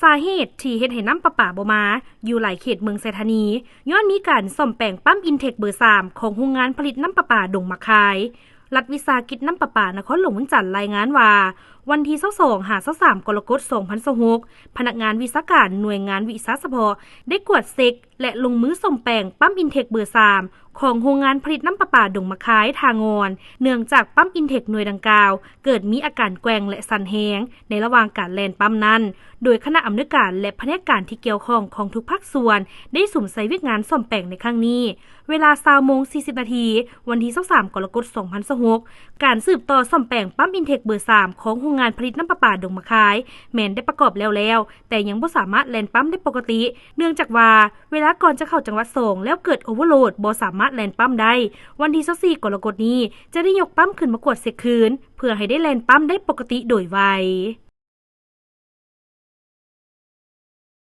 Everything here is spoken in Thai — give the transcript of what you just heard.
สาเหตุที่เฮ็ดให้น้ำประปาบ่มาอยู่หลายเขตเมืองไซธานีย้อนมีการซ่อมแปลงปั๊มอินเทคเบอร์3ของโรงงานผลิตน้ำประปาดงมะคายรัฐวิสาหกิจน้ำประปานครหลวงเวียงจันทน์รายงานว่าวันที่22-23กรกฎาคม2026พนักงานวิชาการหน่วยงานวิสาเฉพาะได้กวดเซ็กและลงมือซ่อมแปลงปั๊มอินเทคเบอร์3ของโรงงานผลิตน้ำประปาดงมะคายทางอนเนื่องจากปั๊มอินเทคหน่วยดังกล่าวเกิดมีอาการแกว่งและสั่นแฮงในระหว่างการแล่นปั๊มนั้นโดยคณะอำนวยการและแผนกการที่เกี่ยวข้องของทุกภาคส่วนได้สุ่มใส่เวียกงานซ่อมแปลงในครั้งนี้เวลา20:40 น.วันที่23กรกฎาคม2026การสืบต่อซ่อมแปลงปั๊มอินเทคเบอร์3ของโรงงานผลิตน้ำประปาดงมะคายแม้นได้ประกอบแล้วแต่ยังบ่สามารถแล่นปั๊มได้ปกติเนื่องจากว่าเวลาก่อนจะเข้าจังหวัด2แล้วเกิดโอเวอร์โหลดบ่สามารถแล่นปั๊มได้วันที่24กรกฎาคมนี้จะได้ยกปั๊มขึ้นมากวดเซ็กคืนเพื่อให้ได้แล่นปั๊มได้ปกติโดยไว